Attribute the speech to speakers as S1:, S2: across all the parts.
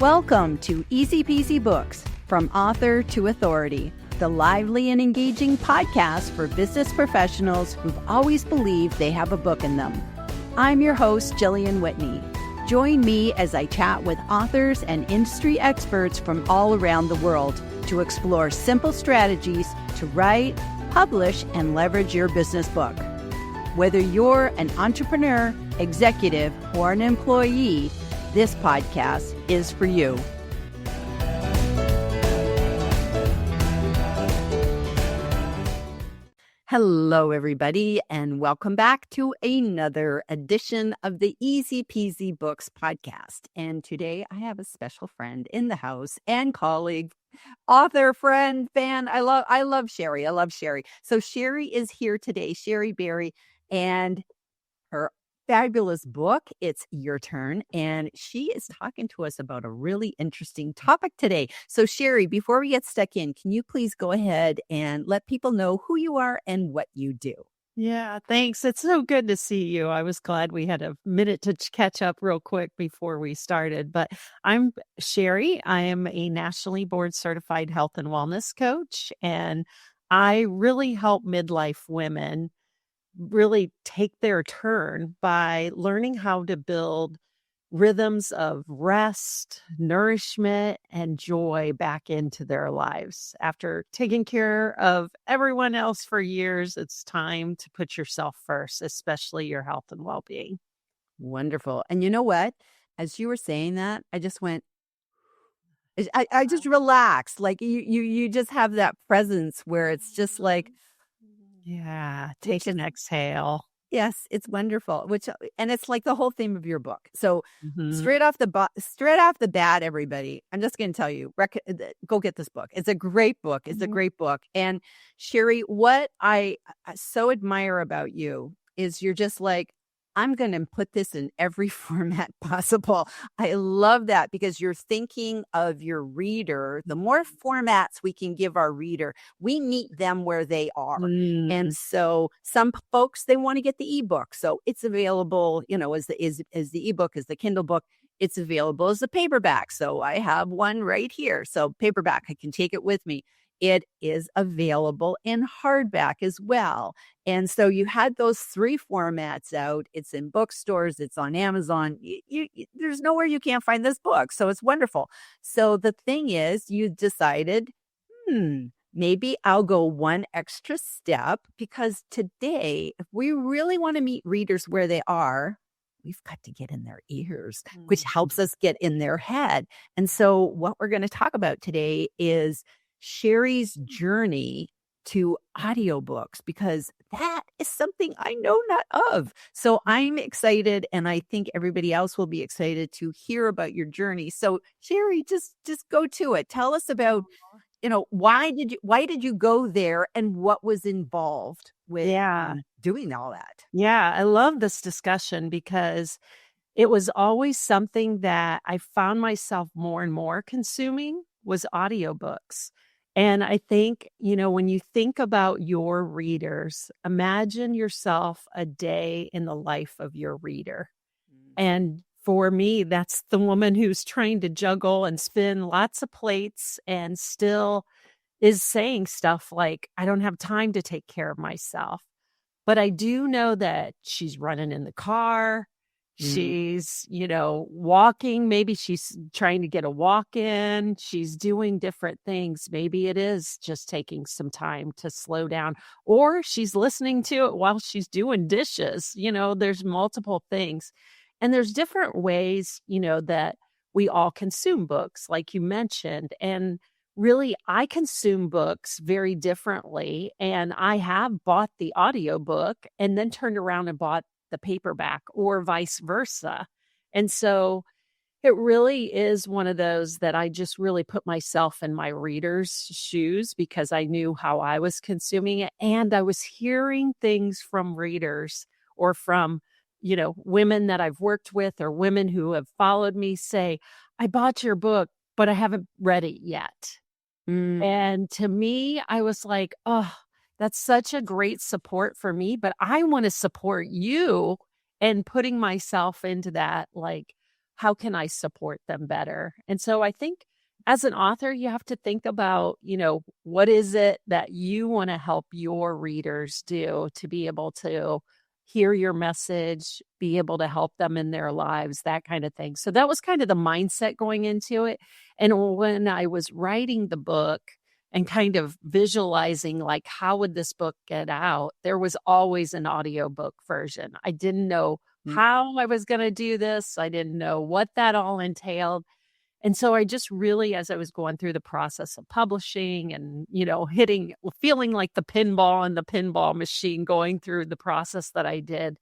S1: Welcome to Easy Peasy Books, From Author to Authority, the lively and engaging podcast for business professionals who've always believed they have a book in them. I'm your host, Jillian Whitney. Join me as I chat with authors and industry experts from all around the world to explore simple strategies to write, publish, and leverage your business book. Whether you're an entrepreneur, executive, or an employee, this podcast is for you. Hello, everybody, and welcome back to another edition of the Easy Peasy Books podcast. And today I have a special friend in the house and colleague, author, friend, fan. I love Shari. I love Shari. So Shari is here today, Shari Biery, and her fabulous book, It's Your Turn. And she is talking to us about a really interesting topic today. So Shari, before we get stuck in, can you please go ahead and let people know who you are and what you do?
S2: Yeah, thanks. It's so good to see you. I was glad we had a minute to catch up real quick before we started. But I'm Shari. I am a nationally board certified health and wellness coach, and I really help midlife women really take their turn by learning how to build rhythms of rest, nourishment, and joy back into their lives. After taking care of everyone else for years, it's time to put yourself first, especially your health and well-being.
S1: Wonderful. And you know what? As you were saying that, I just went, I just relaxed. Like you just have that presence where it's just like,
S2: Yeah, take an exhale.
S1: yes, it's wonderful. And it's like the whole theme of your book. So
S2: Mhm.
S1: straight off the bat, everybody, I'm just going to tell you, go get this book. It's a great book. It's a great book. And Shari, what I so admire about you is you're just like, I'm going to put this in every format possible. I love that because you're thinking of your reader. The more formats we can give our reader, we meet them where they are.
S2: Mm.
S1: And so some folks, they want to get the ebook. So it's available, as the ebook, as the Kindle book. It's available as a paperback. So I have one right here. So paperback, I can take it with me. It is available in hardback as well. And so you had those three formats out. It's in bookstores. It's on Amazon. There's nowhere you can't find this book. So it's wonderful. So the thing is, you decided, maybe I'll go one extra step, because today, if we really want to meet readers where they are, we've got to get in their ears, which helps us get in their head. And so what we're going to talk about today is Shari's journey to audiobooks, because that is something I know not of. So I'm excited, and I think everybody else will be excited to hear about your journey. So Shari, just go to it. Tell us about, why did you go there, and what was involved with doing all that?
S2: Yeah, I love this discussion because it was always something that I found myself more and more consuming was audiobooks. And I think, when you think about your readers, imagine yourself a day in the life of your reader. And for me, that's the woman who's trying to juggle and spin lots of plates and still is saying stuff like, I don't have time to take care of myself. But I do know that she's running in the car. She's, walking. Maybe she's trying to get a walk in. She's doing different things. Maybe it is just taking some time to slow down, or she's listening to it while she's doing dishes. There's multiple things. And there's different ways, that we all consume books, like you mentioned. And really, I consume books very differently. And I have bought the audiobook and then turned around and bought the paperback, or vice versa. And so it really is one of those that I just really put myself in my reader's shoes, because I knew how I was consuming it. And I was hearing things from readers, or from, women that I've worked with, or women who have followed me, say, I bought your book, but I haven't read it yet. And to me, I was like, oh, that's such a great support for me, but I want to support you, and putting myself into that, like, how can I support them better? And so I think as an author, you have to think about, what is it that you want to help your readers do to be able to hear your message, be able to help them in their lives, that kind of thing. So that was kind of the mindset going into it. And when I was writing the book and kind of visualizing, like, how would this book get out, there was always an audiobook version. I didn't know how I was going to do this. I didn't know what that all entailed. And so I just really, as I was going through the process of publishing and, feeling like the pinball in the pinball machine, going through the process that I did,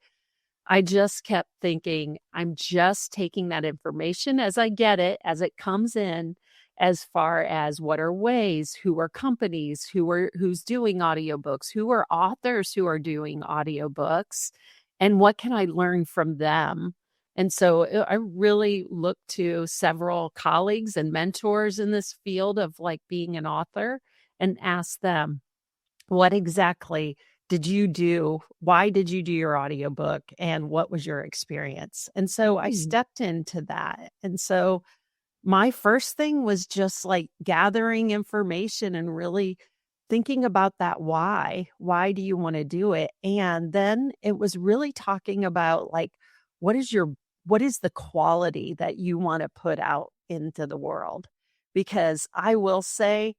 S2: I just kept thinking, I'm just taking that information as I get it, as it comes in, as far as what are ways, who are companies, who's doing audiobooks, who are authors who are doing audiobooks, and what can I learn from them? And so I really look to several colleagues and mentors in this field of like being an author and ask them, what exactly did you do? Why did you do your audiobook? And what was your experience? And so I stepped into that. And so my first thing was just like gathering information and really thinking about that why. Why do you want to do it? And then it was really talking about like, what is the quality that you want to put out into the world? Because I will say,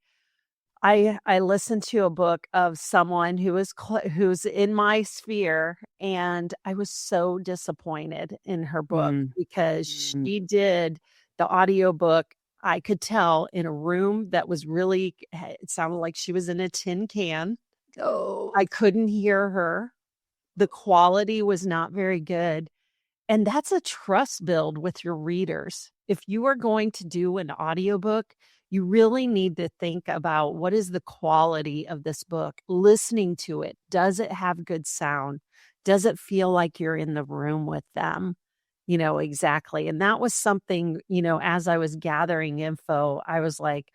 S2: I listened to a book of someone who's in my sphere, and I was so disappointed in her book because she did the audiobook, I could tell, in a room that was really, it sounded like she was in a tin can.
S1: Oh,
S2: I couldn't hear her. The quality was not very good. And that's a trust build with your readers. If you are going to do an audiobook, you really need to think about what is the quality of this book. Listening to it, does it have good sound? Does it feel like you're in the room with them? Exactly. And that was something, as I was gathering info, I was like,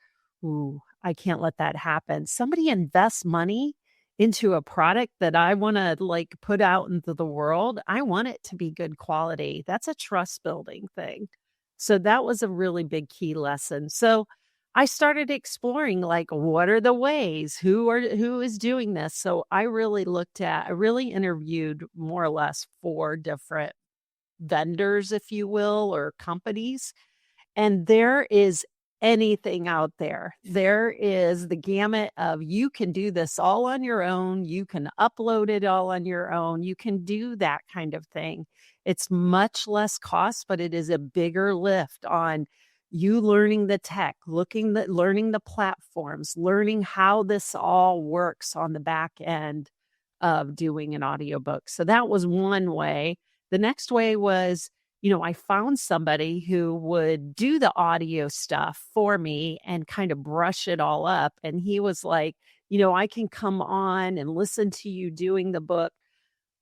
S2: ooh, I can't let that happen. Somebody invests money into a product that I wanna, like, put out into the world. I want it to be good quality. That's a trust building thing. So that was a really big key lesson. So I started exploring, like, what are the ways? Who is doing this? So I really interviewed more or less 4 different vendors, if you will, or companies, and there is anything out there. There is the gamut of you can do this all on your own. You can upload it all on your own. You can do that kind of thing. It's much less cost, but it is a bigger lift on you learning the tech, learning the platforms, learning how this all works on the back end of doing an audiobook. So that was one way. The next way was, I found somebody who would do the audio stuff for me and kind of brush it all up. And he was like, I can come on and listen to you doing the book,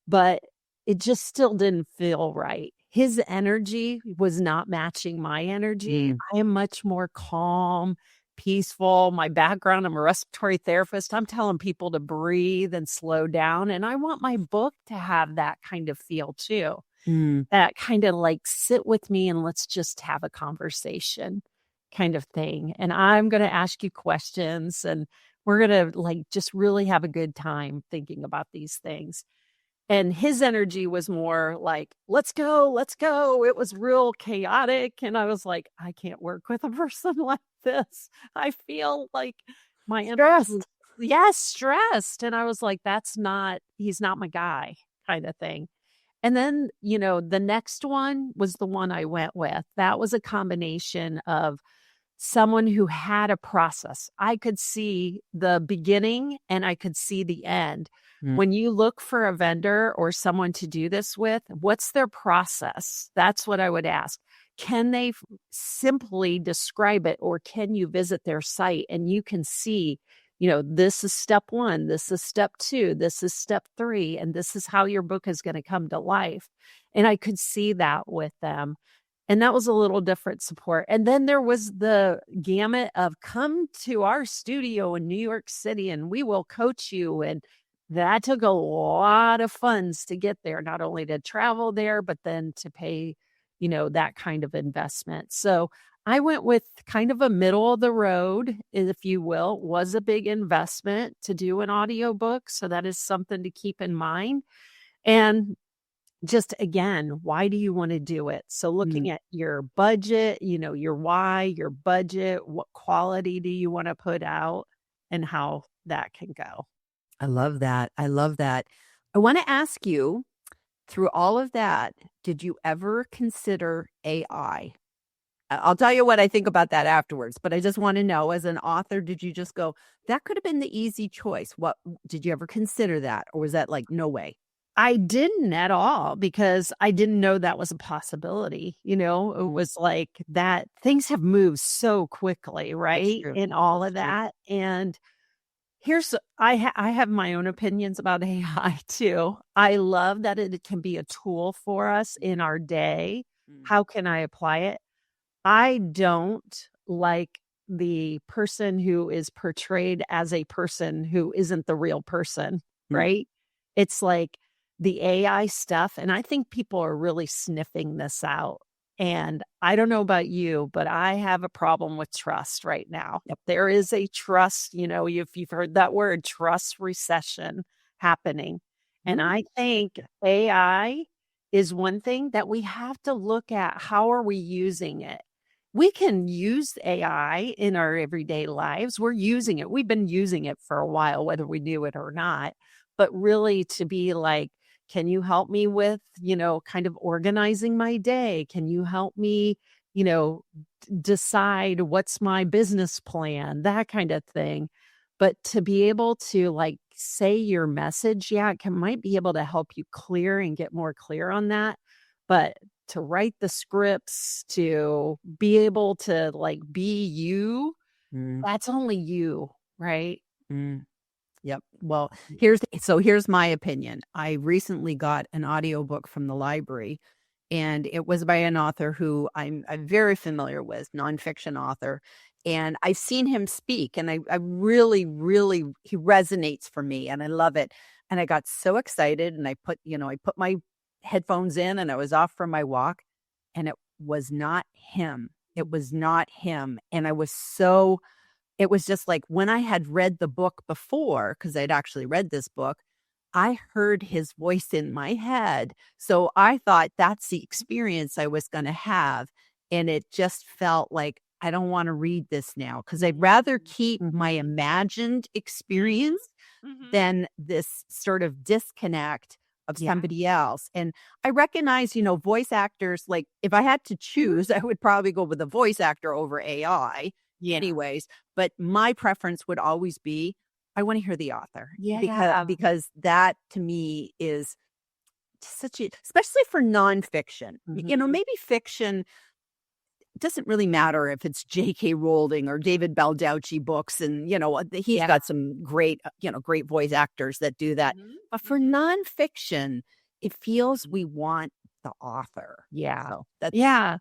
S2: but it just still didn't feel right. His energy was not matching my energy. I am much more calm, peaceful. My background, I'm a respiratory therapist. I'm telling people to breathe and slow down. And I want my book to have that kind of feel too. That kind of like sit with me and let's just have a conversation kind of thing. And I'm going to ask you questions and we're going to like just really have a good time thinking about these things. And his energy was more like, let's go, let's go. It was real chaotic. And I was like, I can't work with a person like this. I feel like my
S1: stressed.
S2: Yes, stressed. And I was like, he's not my guy kind of thing. And then, the next one was the one I went with. That was a combination of someone who had a process. I could see the beginning and I could see the end. When you look for a vendor or someone to do this with, what's their process? That's what I would ask. Can they simply describe it, or can you visit their site and you can see, this is step 1, this is step 2, this is step 3, and this is how your book is going to come to life. And I could see that with them. And that was a little different support. And then there was the gamut of come to our studio in New York City and we will coach you. And that took a lot of funds to get there, not only to travel there, but then to pay, that kind of investment. So I went with kind of a middle of the road, if you will. It was a big investment to do an audiobook. So that is something to keep in mind. And just again, why do you want to do it? So looking at your budget, your why, your budget, what quality do you want to put out, and how that can go.
S1: I love that. I love that. I want to ask you, through all of that, did you ever consider AI? I'll tell you what I think about that afterwards, but I just want to know, as an author, did you just go, that could have been the easy choice? What did you ever consider that? Or was that like, no way?
S2: I didn't at all, because I didn't know that was a possibility. It was like that things have moved so quickly,
S1: That's
S2: right?
S1: true.
S2: In all
S1: That's
S2: of
S1: true.
S2: that. And I have my own opinions about AI too. I love that it can be a tool for us in our day.
S1: Mm,
S2: How can I apply it? I don't like the person who is portrayed as a person who isn't the real person,
S1: mm,
S2: right? It's like the AI stuff, and I think people are really sniffing this out. And I don't know about you, but I have a problem with trust right now.
S1: yep.
S2: There is a trust, if you've heard that word, trust recession happening. And
S1: Mm,
S2: I think AI is one thing that we have to look at. How are we using it? We can use AI in our everyday lives. We're using it. We've been using it for a while, whether we knew it or not. But really, to be like, can you help me with, kind of organizing my day? Can you help me, decide what's my business plan? That kind of thing. But to be able to like say your message, yeah, might be able to help you clear and get more clear on that. But to write the scripts, to be able to like be you,
S1: mm,
S2: that's only you, right?
S1: mm. Yep. Well, here's my opinion. I recently got an audiobook from the library, and it was by an author who I'm very familiar with, nonfiction author. And I've seen him speak, and I really, really, he resonates for me, and I love it. And I got so excited, and I put my headphones in, and I was off for my walk, and it was not him. It was not him. And it was just like when I had read the book before, because I'd actually read this book, I heard his voice in my head. So I thought that's the experience I was going to have. And it just felt like, I don't want to read this now, because I'd rather keep my
S2: Mhm.
S1: imagined experience
S2: Mhm.
S1: than this sort of disconnect of
S2: Yeah.
S1: somebody else. And I recognize, voice actors, like if I had to choose, I would probably go with a voice actor over AI
S2: Yeah.
S1: anyways. But my preference would always be, I want to hear the author, because
S2: Yeah.
S1: that to me is such a, especially for nonfiction.
S2: Mhm.
S1: Maybe fiction doesn't really matter if it's J.K. Rowling or David Baldacci books, and he's
S2: Yeah.
S1: got some great, great voice actors that do that.
S2: Mhm.
S1: But for
S2: Mhm.
S1: nonfiction, it feels we want the author.
S2: Yeah.
S1: So that's
S2: Yeah.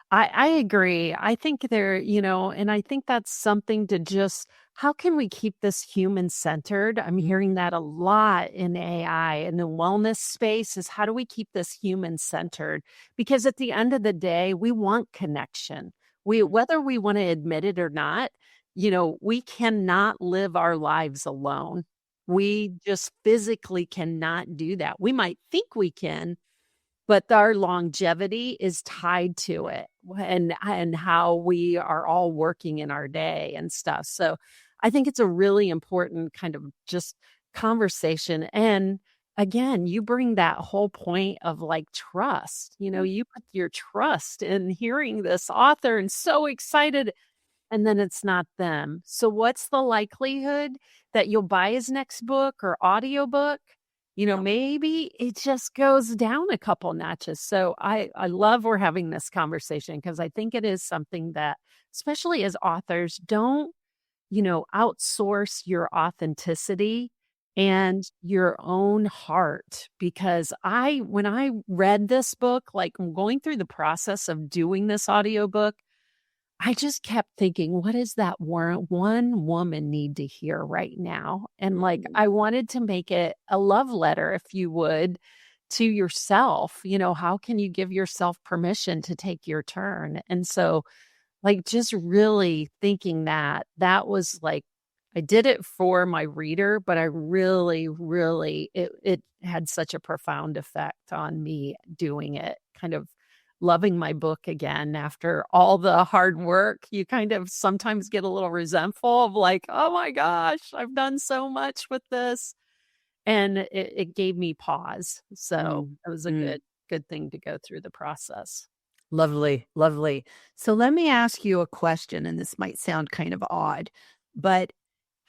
S2: I agree. I think and I think that's something to just, how can we keep this human centered? I'm hearing that a lot in AI and the wellness space, is how do we keep this human centered? Because at the end of the day, we want connection. Whether we want to admit it or not, we cannot live our lives alone. We just physically cannot do that. We might think we can, but our longevity is tied to it, and how we are all working in our day and stuff. So I think it's a really important kind of just conversation. And again, you bring that whole point of like trust. You put your trust in hearing this author and so excited, and then it's not them. So what's the likelihood that you'll buy his next book or audiobook? Maybe it just goes down a couple notches. So I love we're having this conversation, because I think it is something that, especially as authors, don't, outsource your authenticity and your own heart. Because when I read this book, like going through the process of doing this audiobook, I just kept thinking, what does that one woman need to hear right now? And like,
S1: Mm,
S2: I wanted to make it a love letter, if you would, to yourself, how can you give yourself permission to take your turn? And so, like, just really thinking that was like, I did it for my reader, but I really, really, it had such a profound effect on me doing it, kind of loving my book again after all the hard work. You kind of sometimes get a little resentful of like, oh my gosh, I've done so much with this. And it gave me pause. So
S1: Mm,
S2: it was a
S1: mm.
S2: good thing to go through the process.
S1: Lovely, lovely. So let me ask you a question, and this might sound kind of odd, but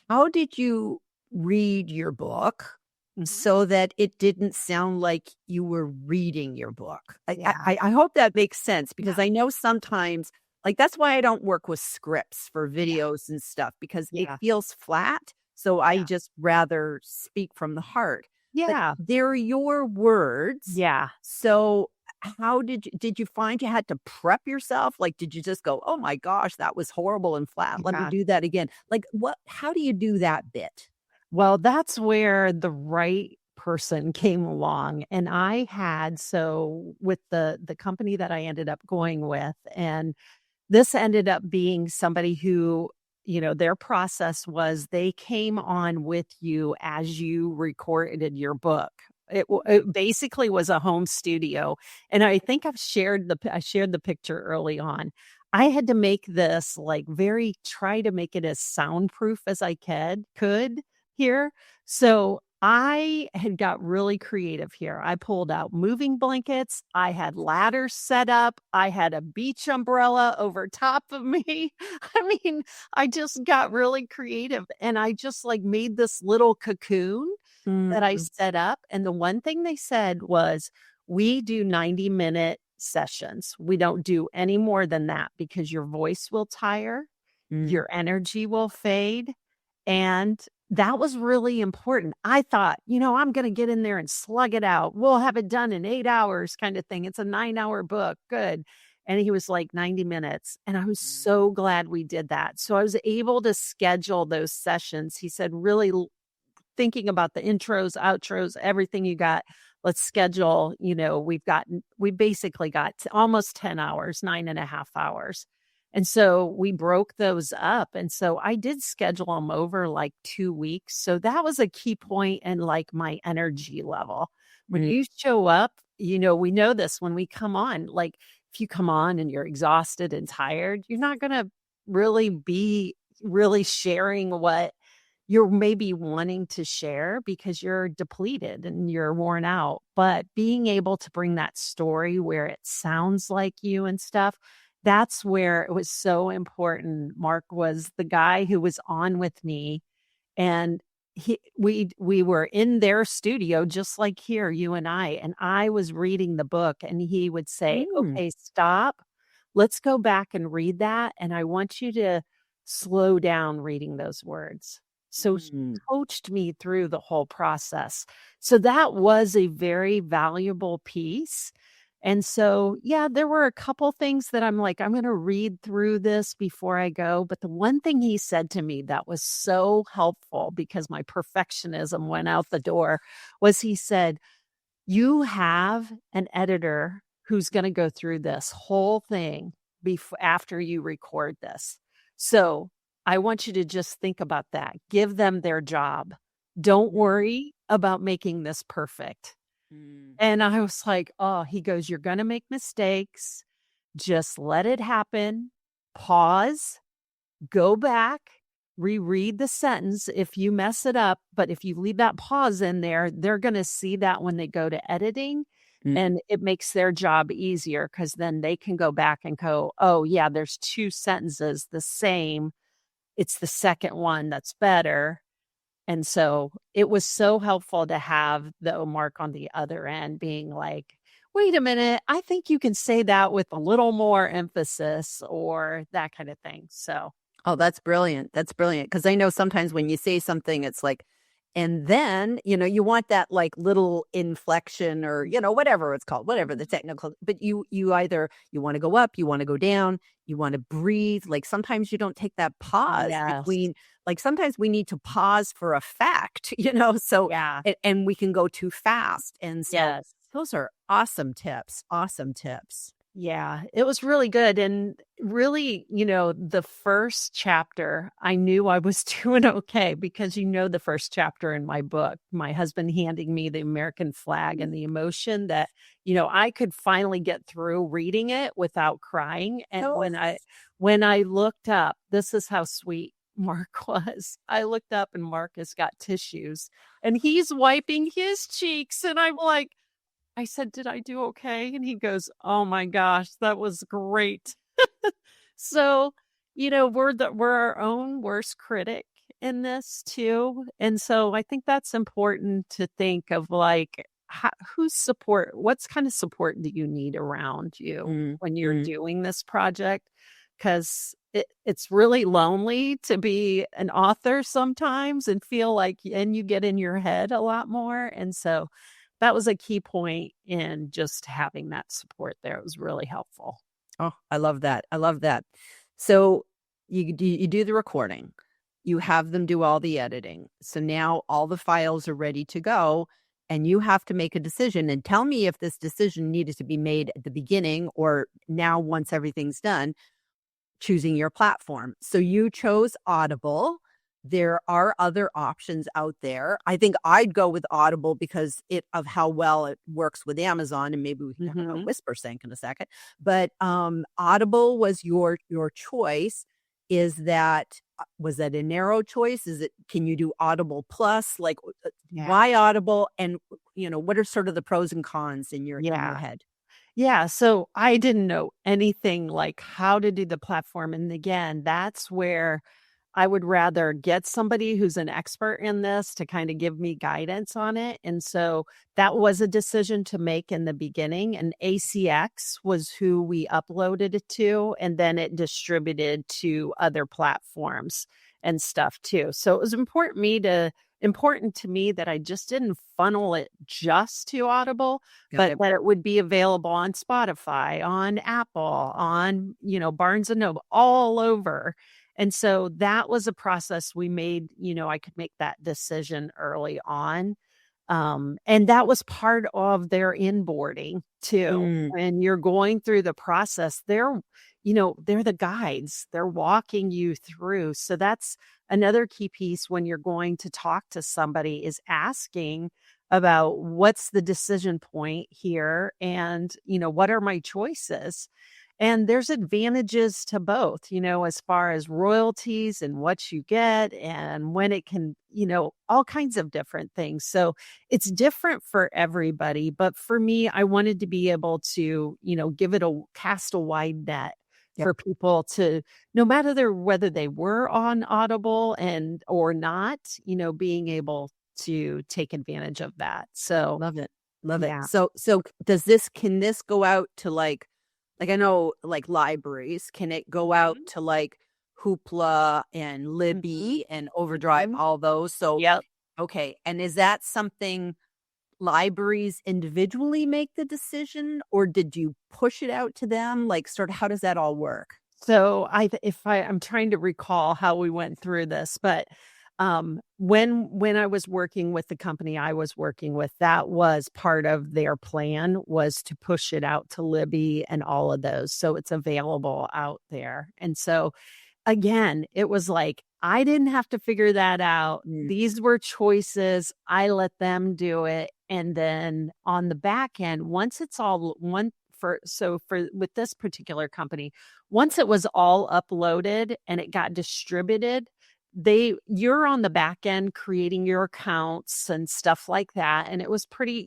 S1: how did you read your book
S2: Mhm.
S1: so that it didn't sound like you were reading your book? I I
S2: Yeah.
S1: I I hope that makes sense
S2: Yeah.
S1: because I know sometimes like, that's why I don't work with scripts for
S2: Yeah.
S1: videos and stuff because it
S2: Yeah.
S1: feels flat, so I
S2: Yeah.
S1: just rather speak from the heart. But
S2: Yeah.
S1: they're your words,
S2: Yeah.
S1: so how did you find you had to prep yourself? Like, did you just go, "Oh my gosh, that was horrible and flat. Let me
S2: Yeah.
S1: do that again." Like, how do you do that bit?
S2: Well, that's where the right person came along, and I had so with the company that I ended up going with, and this ended up being somebody who, their process was they came on with you as you recorded your book.
S1: Mm,
S2: It basically was a home studio, and I think I shared the picture early on. I had to make this, like, very try to make it as soundproof as I could here. So, I had got really creative here. I pulled out moving blankets, I had ladders set up, I had a beach umbrella over top of me. I mean, I just got really creative, and I just, like, made this little cocoon that I
S1: mm,
S2: set up, and the one thing they said was, "We do 90-minute sessions. We don't do any more than that because your voice will tire,
S1: mm,
S2: your energy will fade." And that was really important. I thought, I'm gonna get in there and slug it out. We'll have it done in 8 hours kind of thing. It's a 9-hour book, good. And he was like, 90 minutes, and I was
S1: mm,
S2: so glad we did that. So I was able to schedule those sessions. He said, "Really thinking about the intros, outros, everything you got. Let's schedule, we basically got almost 10 hours, 9.5 hours." And so we broke those up. And so I did schedule them over like 2 weeks. So that was a key point in like my energy level. When
S1: mm,
S2: you show up, we know this when we come on, like if you come on and you're exhausted and tired, you're not going to really be really sharing what you're maybe wanting to share because you're depleted and you're worn out. But being able to bring that story where it sounds like you and stuff, that's where it was so important. Mark was the guy who was on with me, and we were in their studio just like here, you and I was reading the book, and he would say,
S1: mm,
S2: "Okay, stop. Let's go back and read that, and I want you to slow down reading those words." So he
S1: mm.
S2: coached me through the whole process. So that was a very valuable piece. And so, yeah, there were a couple things that I'm like, I'm going to read through this before I go. But the one thing he said to me that was so helpful because my perfectionism went out the door was he said, "You have an editor who's going to go through this whole thing after you record this. So I want you to just think about that. Give them their job. Don't worry about making this perfect."
S1: Mm,
S2: And I was like, "Oh," he goes, "You're gonna make mistakes. Just let it happen. Pause, go back, reread the sentence if you mess it up, but if you leave that pause in there, they're gonna see that when they go to editing,
S1: mm,
S2: and it makes their job easier because then they can go back and go, 'Oh, yeah, there's 2 sentences the same. It's the second one that's better.'" And so it was so helpful to have the Mark on the other end being like, "Wait a minute, I think you can say that with a little more emphasis," or that kind of thing. So,
S1: Oh, that's brilliant. That's brilliant. Because I know sometimes when you say something, it's like, and then, you want that like little inflection or, whatever it's called, whatever the technical, but you either you want to go up, you want to go down, you want to breathe. Like sometimes you don't take that pause
S2: yes.
S1: between, like sometimes we need to pause for effect, so,
S2: Yeah.
S1: and we can go too fast. And so
S2: Yes.
S1: Those are awesome tips. Awesome tips.
S2: Yeah, it was really good. And really, the first chapter, I knew I was doing okay because the first chapter in my book, my husband handing me the American flag and the emotion that, I could finally get through reading it without crying. And
S1: Oh,
S2: when I looked up, this is how sweet Mark was. I looked up and Mark has got tissues and he's wiping his cheeks. And I'm like, I said, "Did I do okay?" And he goes, "Oh my gosh, that was great." So, we're our own worst critic in this too. And so I think that's important to think of like who's support, what's kind of support do you need around you
S1: mm,
S2: when you're
S1: mm.
S2: doing this project? Because it's really lonely to be an author sometimes and feel like, and you get in your head a lot more. And so that was a key point in just having that support there. It was really helpful.
S1: Oh, I love that. I love that. So you do the recording. You have them do all the editing. So now all the files are ready to go and you have to make a decision and tell me if this decision needed to be made at the beginning or now once everything's done. Choosing your platform. So you chose Audible. There are other options out there. I think I'd go with Audible because of how well it works with Amazon, and maybe we can talk about
S2: Mhm.
S1: Whisper Sync in a second. But Audible was your choice. Is that was that a narrow choice? Is it can you do Audible Plus? Like
S2: Yeah.
S1: why Audible? And what are sort of the pros and cons in your
S2: Yeah.
S1: head?
S2: Yeah, so I didn't know anything like how to do the platform, and again, that's where I would rather get somebody who's an expert in this to kinda give me guidance on it, and so that was a decision to make in the beginning, and ACX was who we uploaded it to, and then it distributed to other platforms and stuff too. So it was important to me that I just didn't funnel it just to Audible,
S1: Got
S2: but
S1: it.
S2: that it would be available on Spotify, on Apple, on, Barnes& and Noble, all over. And so that was a process we made, I could make that decision early on. And that was part of their inboarding too.
S1: Mm,
S2: When you're going through the process, they're the guides. They're walking you through. So that's another key piece when you're going to talk to somebody is asking about what's the decision point here and, what are my choices? And there's advantages to both, as far as royalties and what you get and when it can, all kinds of different things. So it's different for everybody. But for me, I wanted to be able to, give it a cast a wide net
S1: yep.
S2: for people to, no matter whether they were on Audible and or not, being able to take advantage of that. So
S1: Love it. Love it.
S2: yeah.
S1: So can this go out to I know like libraries, can it go out
S2: Mhm.
S1: to like Hoopla and
S2: Mhm.
S1: Libby and Overdrive,
S2: Mhm.
S1: all those? So,
S2: Yep.
S1: okay. And is that something libraries individually make the decision or did you push it out to them? Like sort of how does that all work?
S2: So I'm trying to recall how we went through this, but when I was working with the company I was working with, that was part of their plan was to push it out to Libby and all of those. So it's available out there. And so again, it was like, I didn't have to figure that out.
S1: Mm,
S2: These were choices. I let them do it. And then on the back end, once it's all one for with this particular company, once it was all uploaded and it got distributed, you're on the back end creating your accounts and stuff like that. And it was pretty,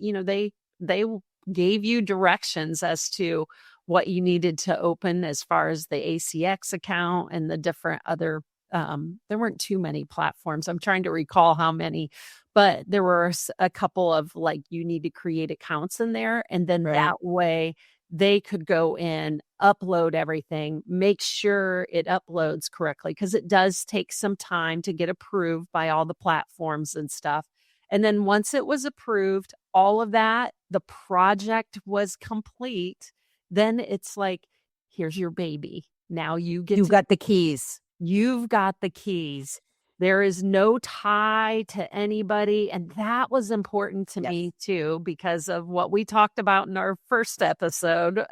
S2: they gave you directions as to what you needed to open as far as the ACX account and the different other there weren't too many platforms. I'm trying to recall how many, but there were a couple of like you need to create accounts in there and then
S1: right.
S2: that way they could go in, upload everything, make sure it uploads correctly because it does take some time to get approved by all the platforms and stuff. And then once it was approved, all of that, the project was complete, then it's like, here's your baby. Now you get
S1: You
S2: to
S1: got the keys.
S2: you've got the keys. There is no tie to anybody. And that was important to
S1: Yes.
S2: me too, because of what we talked about in our first episode,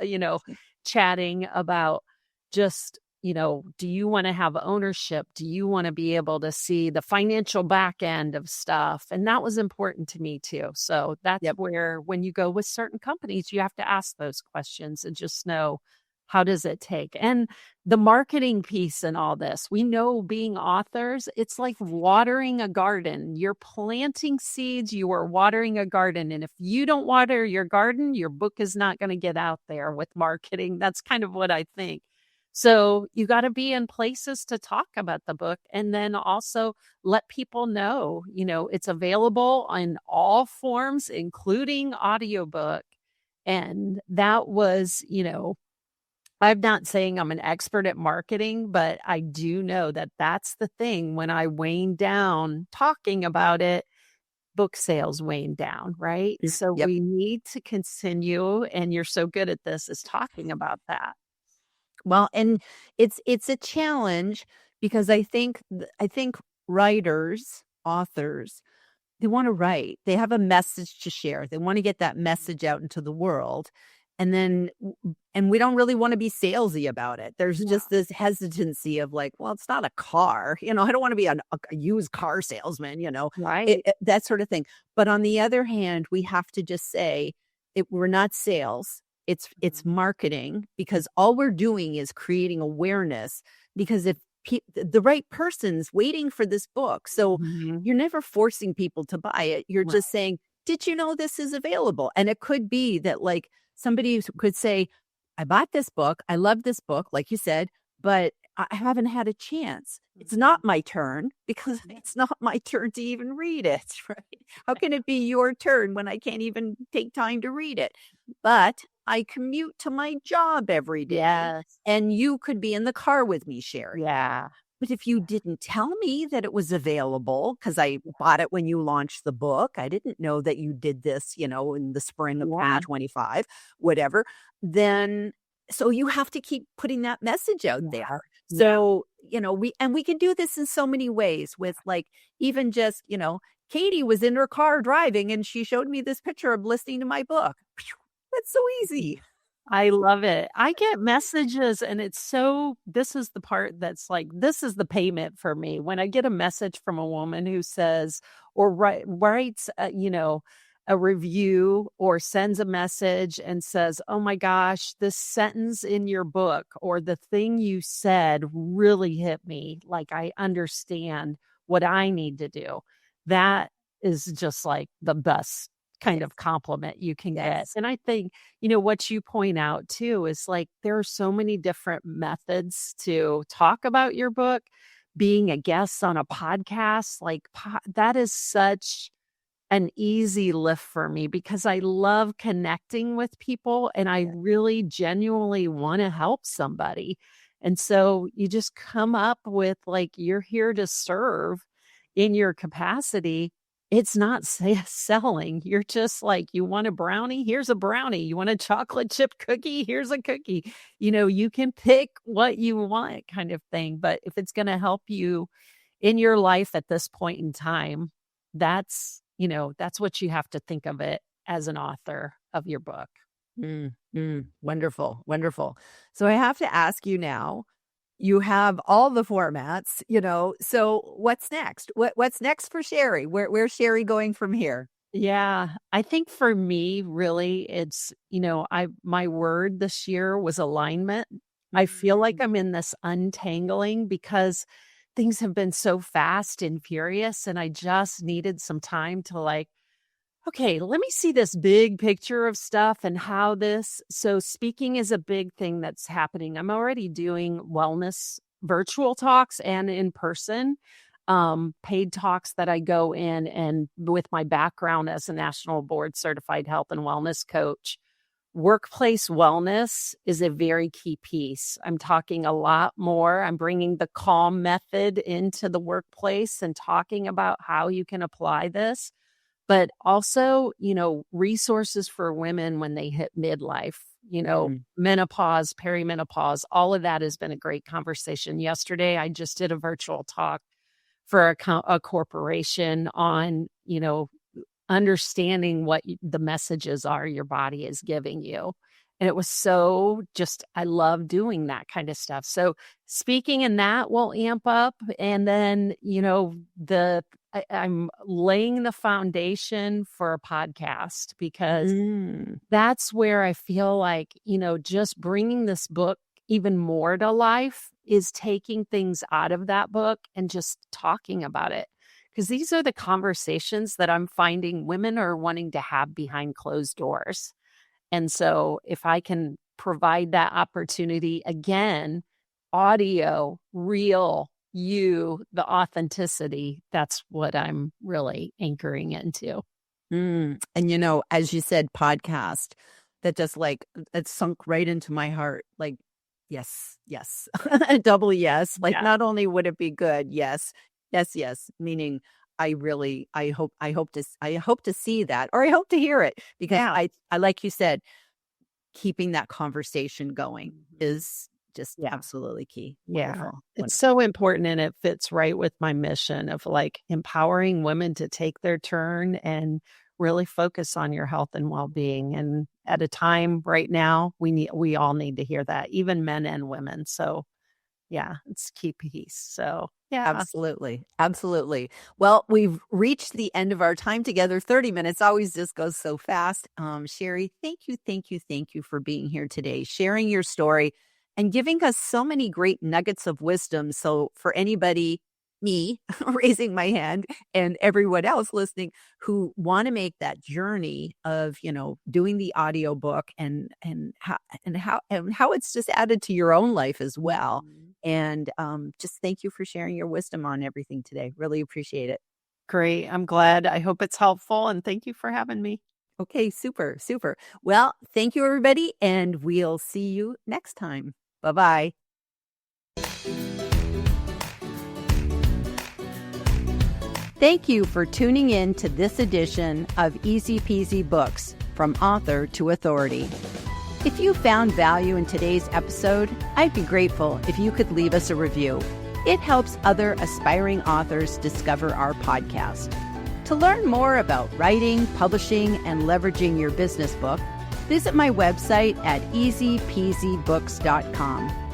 S2: chatting about just, do you want to have ownership? Do you want to be able to see the financial back end of stuff? And that was important to me too. So that's
S1: Yep.
S2: where, when you go with certain companies, you have to ask those questions and just know, how does it take? And the marketing piece and all this, we know being authors, it's like watering a garden. You're planting seeds, you are watering a garden. And if you don't water your garden, your book is not going to get out there with marketing. That's kind of what I think. So you got to be in places to talk about the book, and then also let people know, it's available in all forms, including audiobook. And that was, I'm not saying I'm an expert at marketing, but I do know that that's the thing. When I wane down talking about it, book sales wane down, right? So
S1: Yep.
S2: we need to continue, and you're so good at this, is talking about that.
S1: Well, and it's a challenge because I think writers, authors, they wanna write. They have a message to share. They wanna get that message out into the world, and then and we don't really wanna be salesy about it. There's
S2: Yeah.
S1: just this hesitancy of like, "Well, it's not a car." I don't wanna be a used car salesman,
S2: Right.
S1: that sort of thing. But on the other hand, we have to just say, we're not sales. It's
S2: Mhm.
S1: marketing, because all we're doing is creating awareness, because if the right person's waiting for this book. So
S2: Mhm.
S1: you're never forcing people to buy it. You're
S2: Right.
S1: just saying, "Did you know this is available?" And it could be that, like, somebody could say, "I bought this book. I love this book," like you said, "but I haven't had a chance. It's
S2: Mhm.
S1: not my turn because
S2: Yeah.
S1: it's not my turn to even read it," right? How can it be your turn when I can't even take time to read it? But I commute to my job every day,
S2: Yes.
S1: and you could be in the car with me, Sherry.
S2: Yeah.
S1: But if you didn't tell me that it was available, because I bought it when you launched the book, I didn't know that you did this, in the spring of
S2: Yeah.
S1: 2025, whatever, then so you have to keep putting that message out
S2: Yeah.
S1: there.
S2: Yeah.
S1: So, we can do this in so many ways with, like, even just, Katie was in her car driving and she showed me this picture of listening to my book. Phew, that's so easy.
S2: I love it. I get messages, and this is the part that's like, this is the payment for me. When I get a message from a woman who says, or writes, a review, or sends a message and says, "Oh my gosh, this sentence in your book or the thing you said really hit me. Like, I understand what I need to do." That is just like the best kind
S1: Yes.
S2: of compliment you can get.
S1: Yes.
S2: And I think, what you point out too is, like, there are so many different methods to talk about your book. Being a guest on a podcast, like, that is such an easy lift for me, because I love connecting with people and I
S1: Yes.
S2: really genuinely want to help somebody. And so you just come up with, like, you're here to serve in your capacity. It's not selling. You're just like, you want a brownie? Here's a brownie. You want a chocolate chip cookie? Here's a cookie. You can pick what you want, kind of thing. But if it's going to help you in your life at this point in time, that's what you have to think of it as an author of your book.
S1: Wonderful, wonderful. So I have to ask you now, you have all the formats, so what's next? What's next for Sherry? Where's Sherry going from here?
S2: Yeah, I think for me, really, it's, my word this year was alignment. I feel like
S1: Mm,
S2: I'm in this untangling, because things have been so fast and furious, and I just needed some time to, like, okay, let me see this big picture of stuff and how this. So, speaking is a big thing that's happening. I'm already doing wellness virtual talks and in person, paid talks that I go in, and with my background as a national board certified health and wellness coach, workplace wellness is a very key piece. I'm talking a lot more. I'm bringing the C.A.L.M method into the workplace and talking about how you can apply this, but also, resources for women when they hit midlife,
S1: mm,
S2: menopause, perimenopause, all of that has been a great conversation. Yesterday, I just did a virtual talk for a corporation on, understanding what the messages are your body is giving you. And it was so just, I love doing that kind of stuff. So speaking in that will amp up. And then, I'm laying the foundation for a podcast because that's where I feel like, just bringing this book even more to life is taking things out of that book and just talking about it. Because these are the conversations that I'm finding women are wanting to have behind closed doors. And so if I can provide that opportunity again, audio, real, the authenticity, that's what I'm really anchoring into.
S1: And, as you said, podcast, that just it sunk right into my heart. Like, yes, a double yes. Like, not only would it be good, yes, meaning I hope to see that, or I hope to hear it, because I like you said, keeping that conversation going is just absolutely key. Wonderful.
S2: It's so important, and it fits right with my mission of empowering women to take their turn and really focus on your health and well-being. And at a time right now, we all need to hear that, even men and women. So it's key piece. So
S1: Absolutely. Well, we've reached the end of our time together. 30 minutes always just goes so fast. Shari, thank you for being here today, sharing your story and giving us so many great nuggets of wisdom. So for anybody, me raising my hand, and everyone else listening who want to make that journey of, doing the audiobook and how it's just added to your own life as well. And just thank you for sharing your wisdom on everything today. Really appreciate it.
S2: Great. I'm glad. I hope it's helpful. And thank you for having me.
S1: Okay, super. Well, thank you, everybody. And we'll see you next time. Bye-bye. Thank you for tuning in to this edition of Easy Peasy Books, from author to authority. If you found value in today's episode, I'd be grateful if you could leave us a review. It helps other aspiring authors discover our podcast. To learn more about writing, publishing, and leveraging your business book, visit my website at easypeasybooks.com.